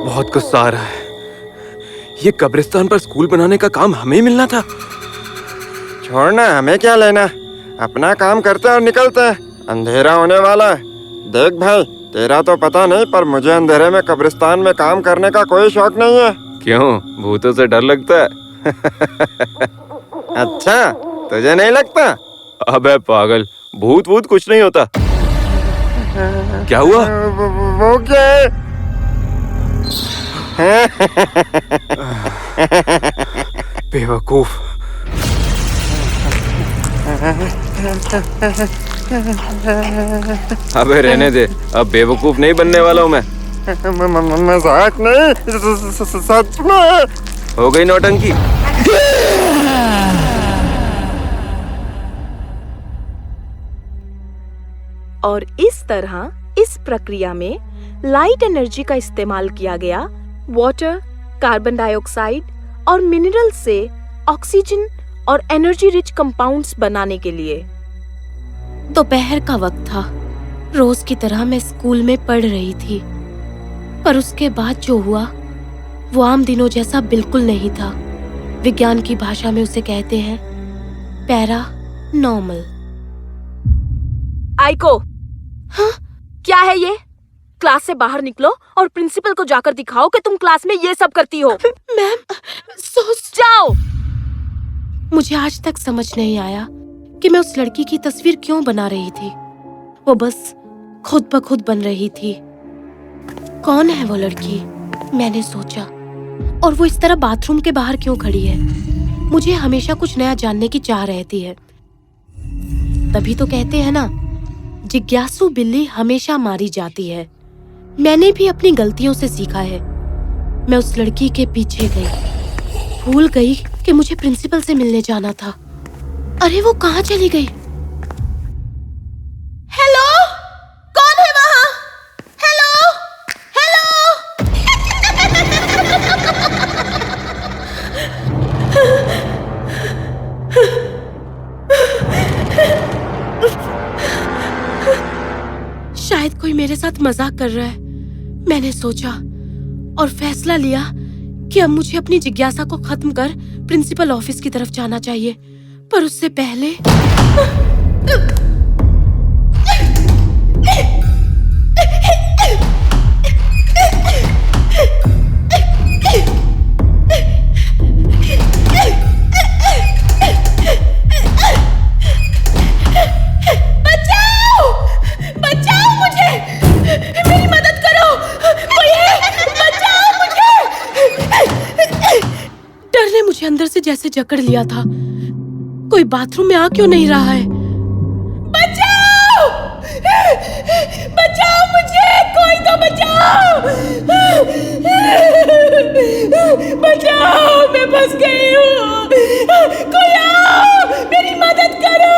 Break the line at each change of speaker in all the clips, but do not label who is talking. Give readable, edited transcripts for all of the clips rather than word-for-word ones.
बहुत गुस्सा आ रहा है। ये कब्रिस्तान पर स्कूल बनाने का काम हमें ही मिलना था।
छोड़ना, हमें क्या लेना, अपना काम करते और निकलते हैं। अंधेरा होने वाला है। देख भाई, तेरा तो पता नहीं, पर मुझे अंधेरे में कब्रिस्तान में काम करने का कोई शौक नहीं है।
क्यों, भूतों से डर लगता है?
अच्छा, तुझे नहीं लगता?
अबे पागल, भूत वूत कुछ नहीं होता। क्या हुआ?
वो क्या है?
बेवकूफ। अबे रहने दे, अब बेवकूफ नहीं बनने वाला हूँ मैं।
मजाक नहीं, सच में।
हो गई नौटंकी।
और इस तरह इस प्रक्रिया में लाइट एनर्जी का इस्तेमाल किया गया वाटर, कार्बन डाइऑक्साइड और मिनरल से ऑक्सीजन और एनर्जी रिच कंपाउंड्स बनाने के लिए।
दोपहर का वक्त था। रोज की तरह मैं स्कूल में पढ़ रही थी, पर उसके बाद जो हुआ वो आम दिनों जैसा बिल्कुल नहीं था। विज्ञान की भाषा में उसे कहते हैं पैरानॉर्मल।
आइको,
हाँ?
क्या है ये? क्लास से बाहर निकलो और प्रिंसिपल को जाकर दिखाओ कि तुम क्लास में ये सब करती हो।
मैम,
जाओ।
मुझे आज तक समझ नहीं आया कि मैं उस लड़की की तस्वीर क्यों बना रही थी। वो बस खुद ब खुद बन रही थी। कौन है वो लड़की, मैंने सोचा। और वो इस तरह बाथरूम के बाहर क्यों खड़ी है? मुझे हमेशा कुछ नया जानने की चाह रहती है। तभी तो कहते हैं ना, जिज्ञासु बिल्ली हमेशा मारी जाती है। मैंने भी अपनी गलतियों से सीखा है। मैं उस लड़की के पीछे गई, भूल गई कि मुझे प्रिंसिपल से मिलने जाना था। अरे वो कहाँ चली गई? हेलो, कौन है वहाँ? Hello, hello. शायद कोई मेरे साथ मजाक कर रहा है। मैंने सोचा और फैसला लिया कि अब मुझे अपनी जिज्ञासा को खत्म कर प्रिंसिपल ऑफिस की तरफ जाना चाहिए। पर उससे पहले अंदर से जैसे जकड़ लिया था। कोई बाथरूम में आ क्यों नहीं रहा है? बचाओ! बचाओ मुझे! कोई तो बचाओ! बचाओ! मैं फंस गई हूँ! कोई आओ! मेरी मदद करो!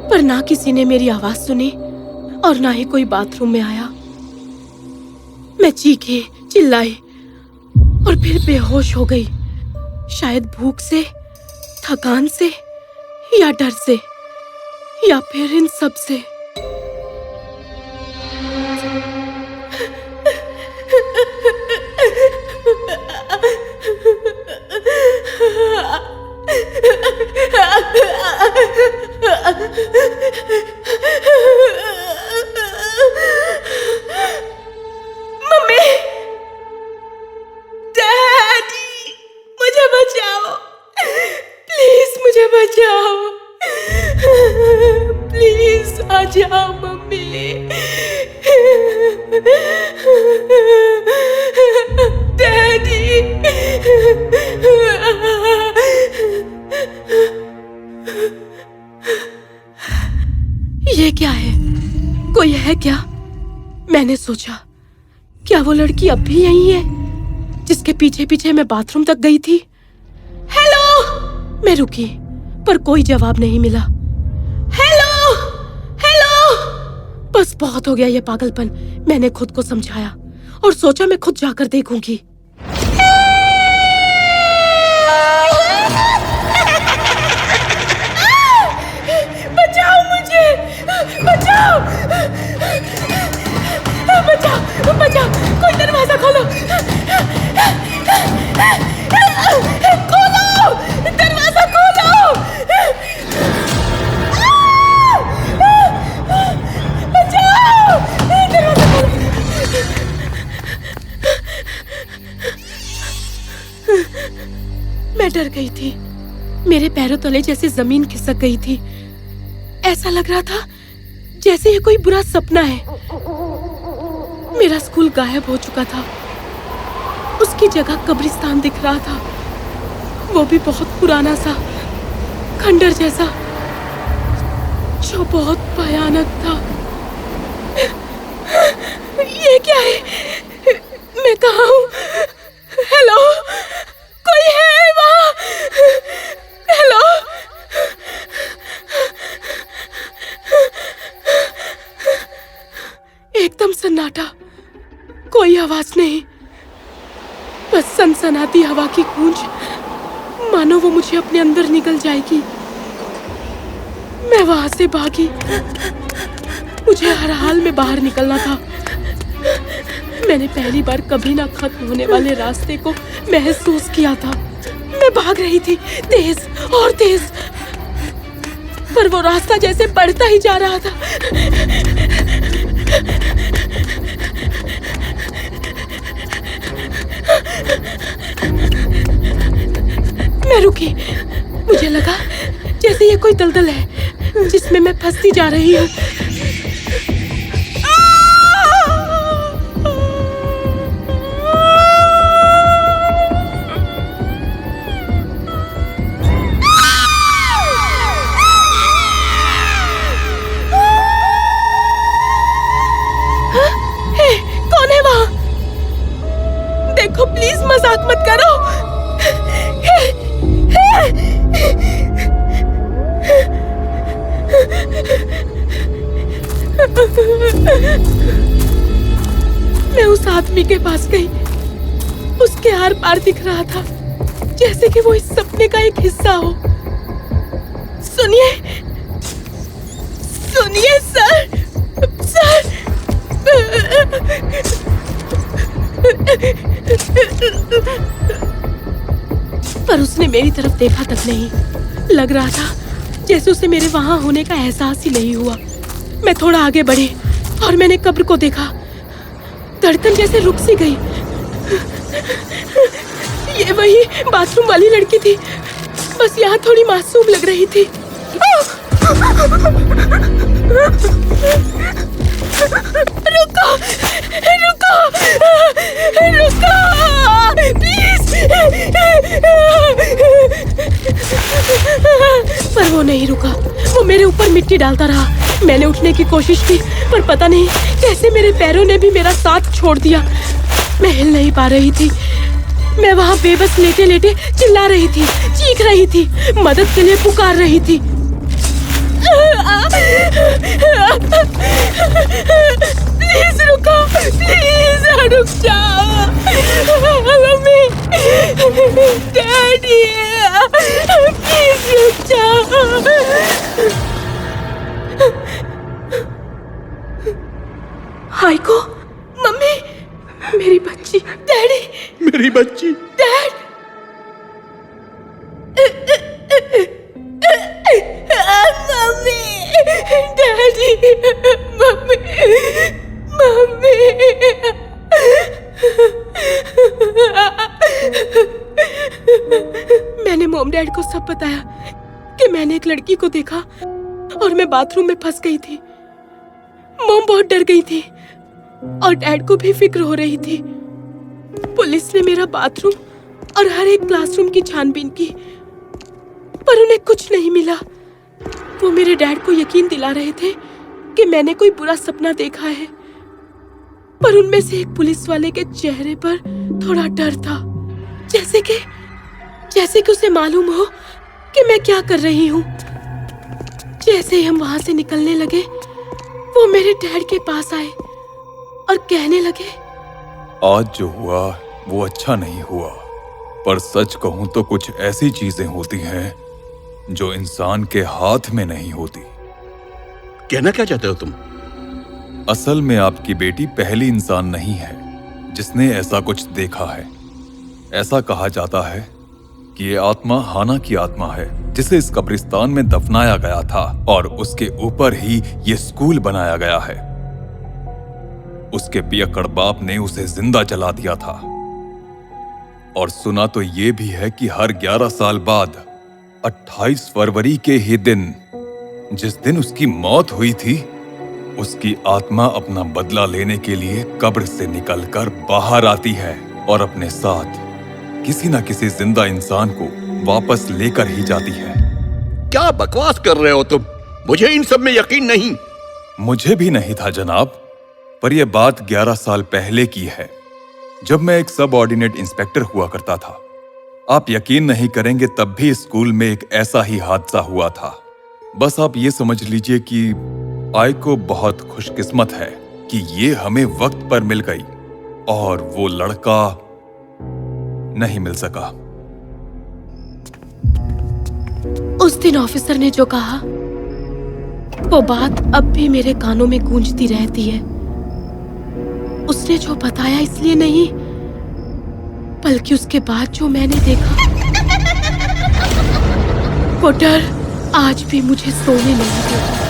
पर ना किसी ने मेरी आवाज सुनी और ना ही कोई बाथरूम में आया। मैं चीखी, चिल्लाई और फिर बेहोश हो गई। शायद भूख से, थकान से या डर से या फिर इन सब से। मम्मी, डैडी, मुझे बचाओ, प्लीज मुझे बचाओ, प्लीज आ जाओ मम्मी, डैडी। ये क्या है? कोई है क्या? मैंने सोचा, क्या वो लड़की अब भी यही है जिसके पीछे पीछे मैं बाथरूम तक गई थी? हेलो! मैं रुकी, पर कोई जवाब नहीं मिला। हेलो! हेलो! बस बहुत हो गया ये पागलपन। मैंने खुद को समझाया और सोचा मैं खुद जाकर देखूंगी। डर गई थी। मेरे पैरों तले जैसे जमीन खिसक गई थी। ऐसा लग रहा था जैसे ये कोई बुरा सपना है। मेरा स्कूल गायब हो चुका था। उसकी जगह कब्रिस्तान दिख रहा था, वो भी बहुत पुराना सा, खंडर जैसा, जो बहुत भयानक था। ये क्या है? मैं कहाँ हूँ? हेलो, कोई है वहाँ? हेलो? एकदम सन्नाटा, कोई आवाज नहीं, बस सनसनाती हवा की गूंज, मानो वो मुझे अपने अंदर निकल जाएगी। मैं वहां से भागी। मुझे हर हाल में बाहर निकलना था। मैंने पहली बार कभी ना खत्म होने वाले रास्ते को महसूस किया था। मैं भाग रही थी, तेज और तेज, पर वो रास्ता जैसे बढ़ता ही जा रहा था। मैं रुकी। मुझे लगा जैसे ये कोई दलदल है जिसमें मैं फंसती जा रही हूँ। कौन है वहाँ? देखो प्लीज, मजाक मत करो। मैं उस आदमी के पास गई। उसके आर पार दिख रहा था, जैसे कि वो इस सपने का एक हिस्सा हो। सुनिए, सुनिए सर, सर। पर उसने मेरी तरफ देखा तक नहीं। लग रहा था जैसे उसे मेरे वहां होने का एहसास ही नहीं हुआ। मैं थोड़ा आगे बढ़ी और मैंने कब्र को देखा। धड़कन जैसे रुक सी गई। ये वही बाथरूम वाली लड़की थी, बस यहाँ थोड़ी मासूम लग रही थी। रुको, रुको, रुको, प्लीज। पर वो नहीं रुका। वो मेरे ऊपर मिट्टी डालता रहा। मैंने उठने की कोशिश की, पर पता नहीं कैसे मेरे पैरों ने भी मेरा साथ छोड़ दिया। मैं हिल नहीं पा रही थी। मैं वहाँ बेबस लेटे लेटे चिल्ला रही थी, चीख रही थी, मदद के लिए पुकार रही थी। प्लीज रुको, प्लीज रुक जाओ। मम्मी, डैडी, प्लीज रुक जाओ। हाइको, मम्मी, मेरी बच्ची, डैडी,
मेरी बच्ची,
dad. Mummy, daddy, mummy, mummy. मैंने मॉम डैड को सब बताया कि मैंने एक लड़की को देखा और मैं बाथरूम में फंस गई थी। मॉम बहुत डर गई थी और डैड को भी फिक्र हो रही थी। पुलिस ने मेरा बाथरूम और हर एक क्लासरूम की छानबीन की, पर उन्हें कुछ नहीं मिला। वो मेरे डैड को यकीन दिला रहे थे कि मैंने कोई बुरा सपना देखा है, पर उनमें से एक पुलिस वाले के चेहरे पर थोड़ा डर था, जैसे कि उसे मालूम हो कि मैं क्या कर रही हूँ। जैसे ही हम वहां से निकलने लगे, वो मेरे डैड के पास आए और कहने लगे,
आज जो हुआ वो अच्छा नहीं हुआ, पर सच कहूं तो कुछ ऐसी चीजें होती हैं जो इंसान के हाथ में नहीं होती।
कहना क्या चाहते हो तुम?
असल में आपकी बेटी पहली इंसान नहीं है जिसने ऐसा कुछ देखा है। ऐसा कहा जाता है कि ये आत्मा हाना की आत्मा है, जिसे इस कब्रिस्तान में दफनाया गया था और उसके ऊपर ही ये स्कूल बनाया गया है। उसके पियक्कड़ बाप ने उसे जिंदा जला दिया था। और सुना तो ये भी है कि हर 11 साल बाद 28 फरवरी के ही दिन, जिस दिन उसकी मौत हुई थी, उसकी आत्मा अपना बदला लेने के लिए कब्र से निकलकर बाहर आती है और अपने साथ किसी न किसी जिंदा इंसान को वापस लेकर ही जाती है।
क्या बकवास कर रहे हो तुम? मुझे इन सब में यकीन नहीं।
मुझे भी नहीं था जनाब, पर यह बात 11 साल पहले की है, जब मैं एक सब ऑर्डिनेट इंस्पेक्टर हुआ करता था। आप यकीन नहीं करेंगे, तब भी स्कूल में एक ऐसा ही हादसा हुआ था। बस आप ये समझ लीजिए कि आयको बहुत खुशकिस्मत है कि ये हमें वक्त पर मिल गई और वो लड़का नहीं मिल सका।
उस दिन ऑफिसर ने जो कहा, वो बात अब भी मेरे कानों में गूंजती रहती है। उसने जो बताया इसलिए नहीं, बल्कि उसके बाद जो मैंने देखा, वो डर आज भी मुझे सोने नहीं देता।